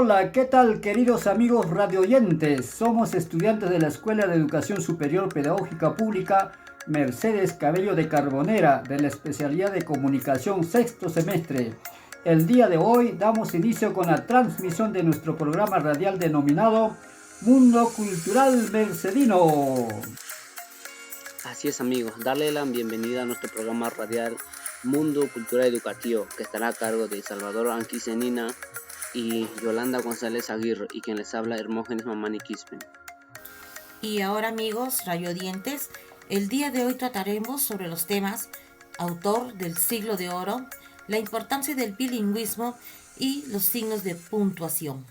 Hola, ¿qué tal queridos amigos radioyentes? Somos estudiantes de la Escuela de Educación Superior Pedagógica Pública Mercedes Cabello de Carbonera, de la especialidad de Comunicación sexto semestre. El día de hoy damos inicio con la transmisión de nuestro programa radial denominado Mundo Cultural Mercedino. Así es, amigos, darle la bienvenida a nuestro programa radial Mundo Cultural Educativo, que estará a cargo de Salvador Anquisenina y Yolanda González Aguirre, y quien les habla Hermógenes Mamani Quispe. Y ahora, amigos radiodientes, el día de hoy trataremos sobre los temas autor del siglo de oro, la importancia del bilingüismo y los signos de puntuación.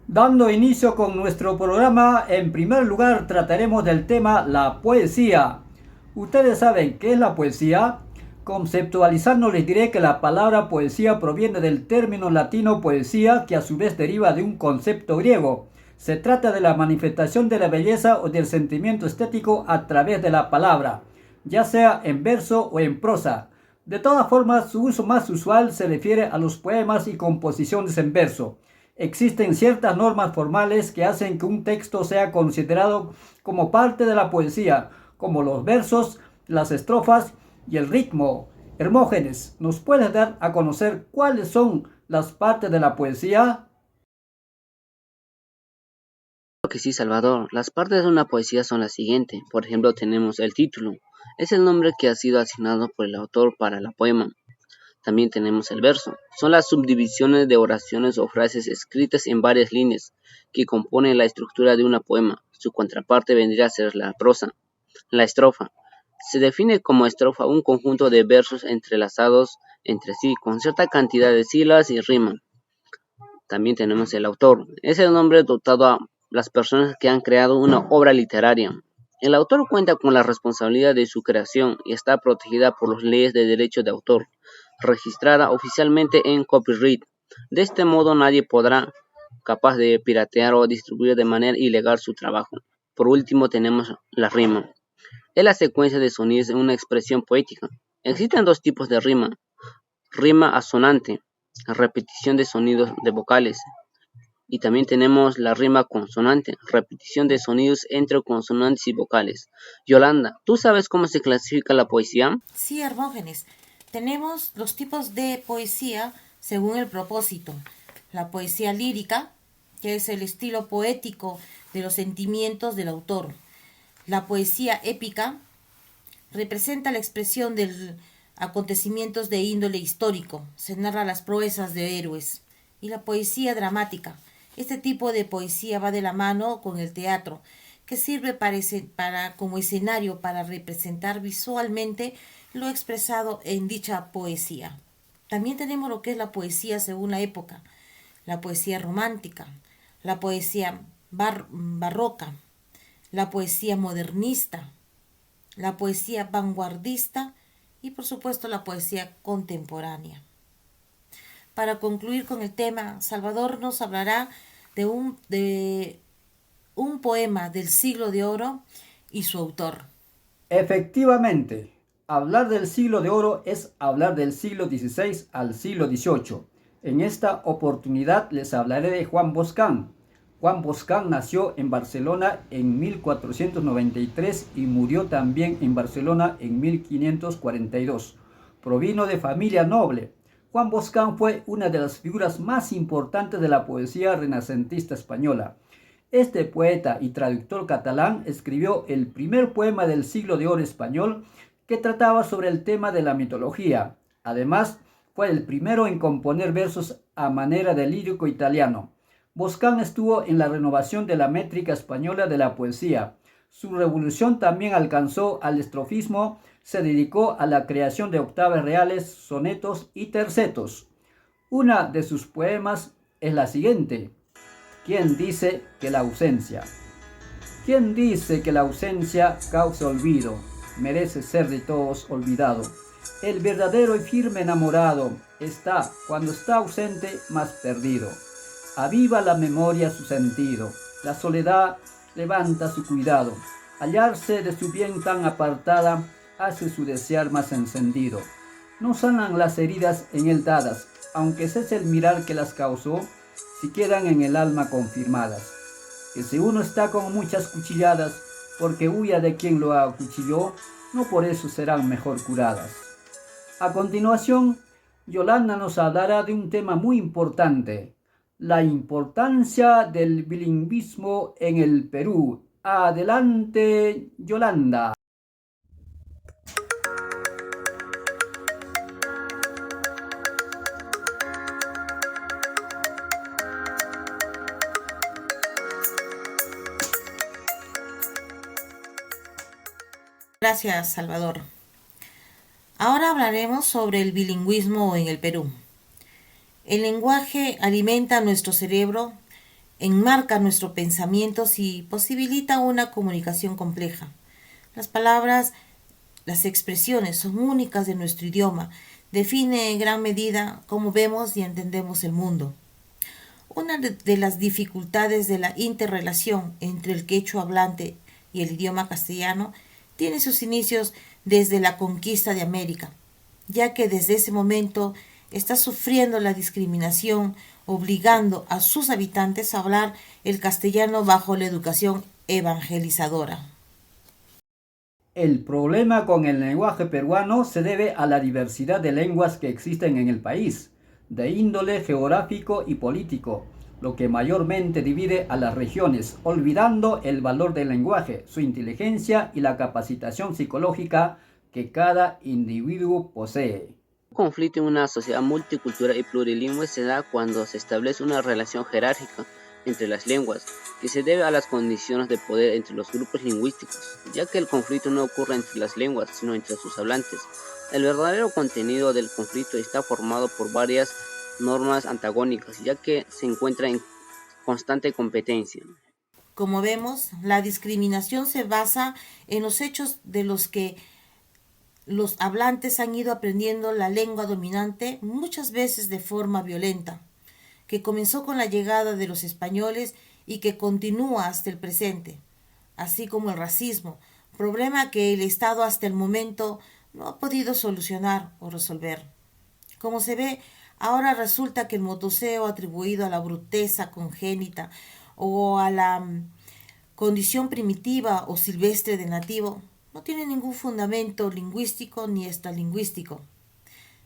Dando inicio con nuestro programa, en primer lugar trataremos del tema la poesía. ¿Ustedes saben qué es la poesía? Conceptualizando les diré que la palabra poesía proviene del término latino poesía, que a su vez deriva de un concepto griego. Se trata de la manifestación de la belleza o del sentimiento estético a través de la palabra, ya sea en verso o en prosa. De todas formas, su uso más usual se refiere a los poemas y composiciones en verso. Existen ciertas normas formales que hacen que un texto sea considerado como parte de la poesía, como los versos, las estrofas y el ritmo. Hermógenes, ¿nos puedes dar a conocer cuáles son las partes de la poesía? Claro que sí, Salvador. Las partes de una poesía son las siguientes. Por ejemplo, tenemos el título. Es el nombre que ha sido asignado por el autor para la poema. También tenemos el verso. Son las subdivisiones de oraciones o frases escritas en varias líneas que componen la estructura de una poema. Su contraparte vendría a ser la prosa. La estrofa. Se define como estrofa un conjunto de versos entrelazados entre sí con cierta cantidad de sílabas y rima. También tenemos el autor. Es el nombre dotado a las personas que han creado una obra literaria. El autor cuenta con la responsabilidad de su creación y está protegida por las leyes de derecho de autor, registrada oficialmente en copyright. De este modo nadie podrá capaz de piratear o distribuir de manera ilegal su trabajo. Por último tenemos la rima. Es la secuencia de sonidos de una expresión poética. Existen dos tipos de rima: rima asonante, repetición de sonidos de vocales, y también tenemos la rima consonante, repetición de sonidos entre consonantes y vocales. Yolanda, ¿tú sabes cómo se clasifica la poesía? Sí, Hermógenes, tenemos los tipos de poesía según el propósito. La poesía lírica, que es el estilo poético de los sentimientos del autor. La poesía épica representa la expresión de acontecimientos de índole histórico, se narra las proezas de héroes. Y la poesía dramática. Este tipo de poesía va de la mano con el teatro, que sirve como escenario para representar visualmente lo expresado en dicha poesía. También tenemos lo que es la poesía según la época, la poesía romántica, la poesía barroca, la poesía modernista, la poesía vanguardista y por supuesto la poesía contemporánea. Para concluir con el tema, Salvador nos hablará de un poema del siglo de oro y su autor. Efectivamente, hablar del siglo de oro es hablar del siglo XVI al siglo XVIII. En esta oportunidad les hablaré de Juan Boscán. Juan Boscán nació en Barcelona en 1493 y murió también en Barcelona en 1542. Provino de familia noble. Juan Boscán fue una de las figuras más importantes de la poesía renacentista española. Este poeta y traductor catalán escribió el primer poema del siglo de oro español que trataba sobre el tema de la mitología. Además, fue el primero en componer versos a manera de lírico italiano. Boscán estuvo en la renovación de la métrica española de la poesía. Su revolución también alcanzó al estrofismo, se dedicó a la creación de octavas reales, sonetos y tercetos. Una de sus poemas es la siguiente. ¿Quién dice que la ausencia? ¿Quién dice que la ausencia causa olvido? Merece ser de todos olvidado. El verdadero y firme enamorado está, cuando está ausente, más perdido. Aviva la memoria su sentido, la soledad levanta su cuidado. Hallarse de su bien tan apartada hace su desear más encendido. No sanan las heridas en él dadas, aunque cese el mirar que las causó, si quedan en el alma confirmadas. Que si uno está con muchas cuchilladas, porque huya de quien lo acuchilló, no por eso serán mejor curadas. A continuación, Yolanda nos hablará de un tema muy importante, la importancia del bilingüismo en el Perú. Adelante, Yolanda. Gracias, Salvador. Ahora hablaremos sobre el bilingüismo en el Perú. El lenguaje alimenta nuestro cerebro, enmarca nuestros pensamientos y posibilita una comunicación compleja. Las palabras, las expresiones son únicas de nuestro idioma, define en gran medida cómo vemos y entendemos el mundo. Una de las dificultades de la interrelación entre el quechua hablante y el idioma castellano tiene sus inicios desde la conquista de América, ya que desde ese momento está sufriendo la discriminación, obligando a sus habitantes a hablar el castellano bajo la educación evangelizadora. El problema con el lenguaje peruano se debe a la diversidad de lenguas que existen en el país, de índole geográfico y político, lo que mayormente divide a las regiones, olvidando el valor del lenguaje, su inteligencia y la capacitación psicológica que cada individuo posee. Un conflicto en una sociedad multicultural y plurilingüe se da cuando se establece una relación jerárquica entre las lenguas, que se debe a las condiciones de poder entre los grupos lingüísticos, ya que el conflicto no ocurre entre las lenguas, sino entre sus hablantes. El verdadero contenido del conflicto está formado por varias normas antagónicas, ya que se encuentra en constante competencia. Como vemos, la discriminación se basa en los hechos de los que los hablantes han ido aprendiendo la lengua dominante muchas veces de forma violenta, que comenzó con la llegada de los españoles y que continúa hasta el presente, así como el racismo, problema que el Estado hasta el momento no ha podido solucionar o resolver. Como se ve, ahora resulta que el motoseo atribuido a la bruteza congénita o a la condición primitiva o silvestre del nativo no tiene ningún fundamento lingüístico ni extralingüístico.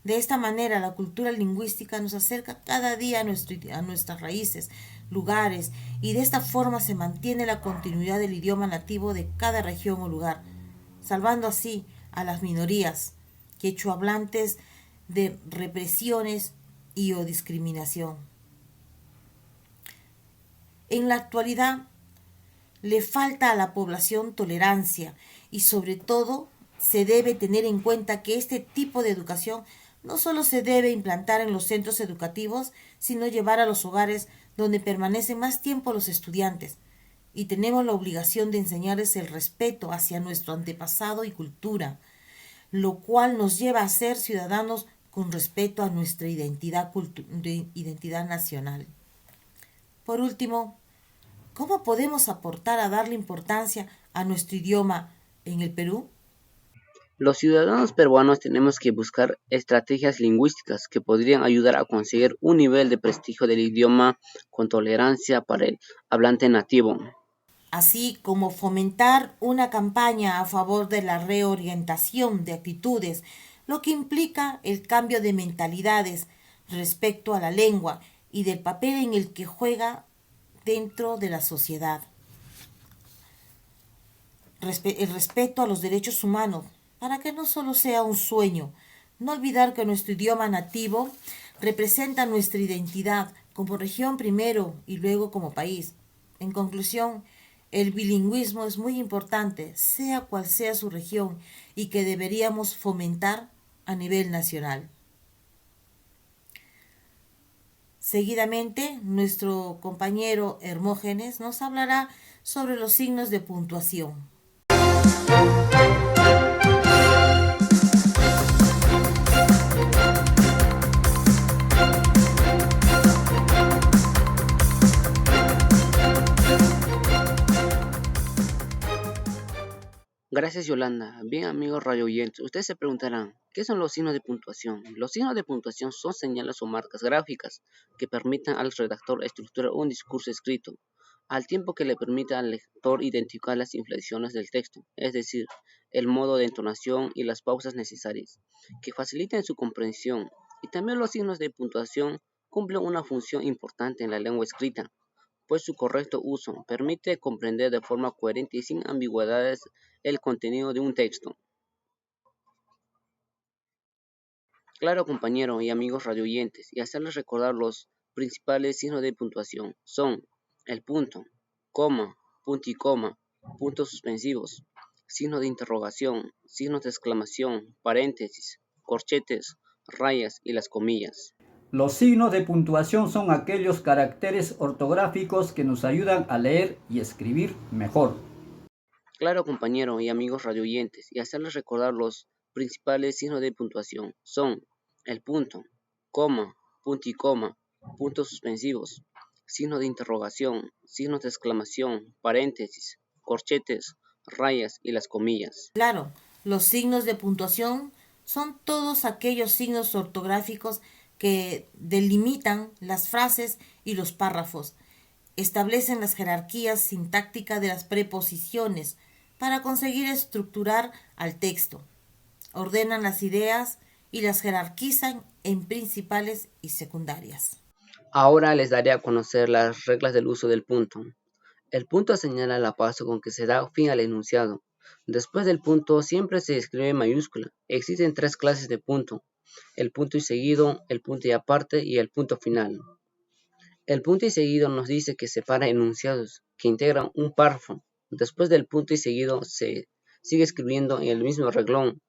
De esta manera, la cultura lingüística nos acerca cada día a nuestras raíces, lugares, y de esta forma se mantiene la continuidad del idioma nativo de cada región o lugar, salvando así a las minorías quechuahablantes de represiones y o discriminación. En la actualidad, le falta a la población tolerancia y sobre todo se debe tener en cuenta que este tipo de educación no solo se debe implantar en los centros educativos, sino llevar a los hogares donde permanecen más tiempo los estudiantes. Y tenemos la obligación de enseñarles el respeto hacia nuestro antepasado y cultura, lo cual nos lleva a ser ciudadanos con respeto a nuestra identidad nacional. Por último, ¿cómo podemos aportar a darle importancia a nuestro idioma en el Perú? Los ciudadanos peruanos tenemos que buscar estrategias lingüísticas que podrían ayudar a conseguir un nivel de prestigio del idioma con tolerancia para el hablante nativo, así como fomentar una campaña a favor de la reorientación de actitudes, lo que implica el cambio de mentalidades respecto a la lengua y del papel en el que juega dentro de la sociedad. El respeto a los derechos humanos, para que no solo sea un sueño. No olvidar que nuestro idioma nativo representa nuestra identidad como región primero y luego como país. En conclusión, el bilingüismo es muy importante, sea cual sea su región, y que deberíamos fomentar a nivel nacional. Seguidamente, nuestro compañero Hermógenes nos hablará sobre los signos de puntuación. Gracias, Yolanda. Bien, amigos radio oyentes, ustedes se preguntarán, ¿qué son los signos de puntuación? Los signos de puntuación son señales o marcas gráficas que permitan al redactor estructurar un discurso escrito, al tiempo que le permita al lector identificar las inflexiones del texto, es decir, el modo de entonación y las pausas necesarias, que faciliten su comprensión. Y también los signos de puntuación cumplen una función importante en la lengua escrita, pues su correcto uso permite comprender de forma coherente y sin ambigüedades el contenido de un texto. Claro, compañero y amigos radioyentes, y hacerles recordar los principales signos de puntuación son el punto, coma, punto y coma, puntos suspensivos, signos de interrogación, signos de exclamación, paréntesis, corchetes, rayas y las comillas. Los signos de puntuación son aquellos caracteres ortográficos que nos ayudan a leer y escribir mejor. Claro, compañero y amigos radioyentes, y hacerles recordar los principales signos de puntuación son el punto, coma, punto y coma, puntos suspensivos, signos de interrogación, signos de exclamación, paréntesis, corchetes, rayas y las comillas. Claro, los signos de puntuación son todos aquellos signos ortográficos que delimitan las frases y los párrafos, establecen las jerarquías sintácticas de las preposiciones para conseguir estructurar al texto, ordenan las ideas y las jerarquizan en principales y secundarias. Ahora les daré a conocer las reglas del uso del punto. El punto señala la pausa con que se da fin al enunciado. Después del punto siempre se escribe en mayúscula. Existen tres clases de punto: el punto y seguido, el punto y aparte y el punto final. El punto y seguido nos dice que separa enunciados que integran un párrafo. Después del punto y seguido se sigue escribiendo en el mismo renglón.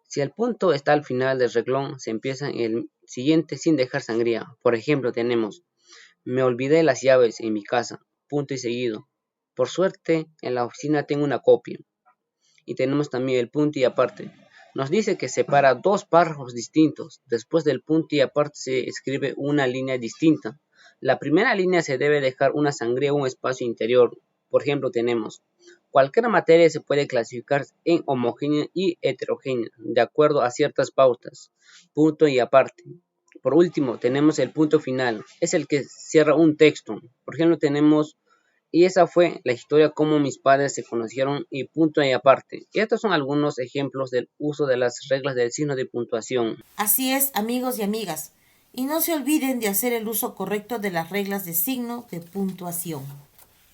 Si el punto está al final del renglón, se empieza en el siguiente sin dejar sangría. Por ejemplo, tenemos: me olvidé las llaves en mi casa, punto y seguido. Por suerte, en la oficina tengo una copia. Y tenemos también el punto y aparte. Nos dice que separa dos párrafos distintos. Después del punto y aparte se escribe una línea distinta. La primera línea se debe dejar una sangría o un espacio interior. Por ejemplo, tenemos: cualquier materia se puede clasificar en homogénea y heterogénea, de acuerdo a ciertas pautas. Punto y aparte. Por último, tenemos el punto final. Es el que cierra un texto. Por ejemplo, tenemos: y esa fue la historia como mis padres se conocieron y punto y aparte. Y estos son algunos ejemplos del uso de las reglas del signo de puntuación. Así es, amigos y amigas, y no se olviden de hacer el uso correcto de las reglas de signo de puntuación.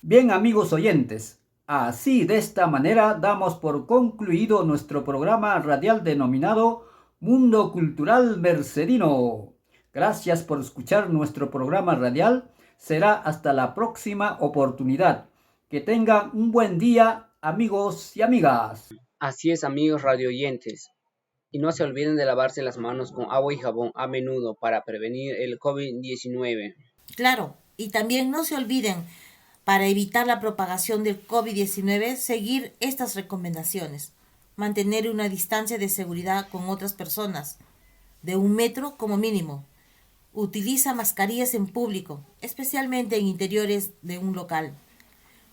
Bien, amigos oyentes, así de esta manera damos por concluido nuestro programa radial denominado Mundo Cultural Mercedino. Gracias por escuchar nuestro programa radial. Será hasta la próxima oportunidad. Que tengan un buen día, amigos y amigas. Así es, amigos radioyentes. Y no se olviden de lavarse las manos con agua y jabón a menudo para prevenir el COVID-19. Claro, y también no se olviden, para evitar la propagación del COVID-19, seguir estas recomendaciones. Mantener una distancia de seguridad con otras personas, de 1 metro como mínimo. Utiliza mascarillas en público, especialmente en interiores de un local.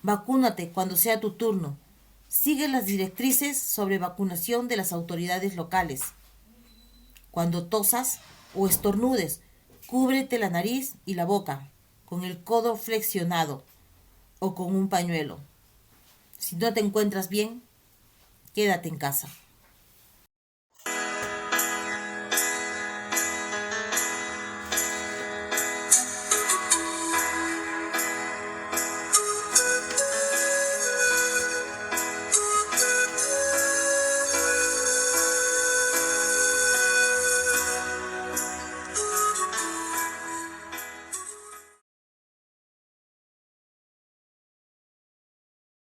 Vacúnate cuando sea tu turno. Sigue las directrices sobre vacunación de las autoridades locales. Cuando tosas o estornudes, cúbrete la nariz y la boca con el codo flexionado o con un pañuelo. Si no te encuentras bien, quédate en casa.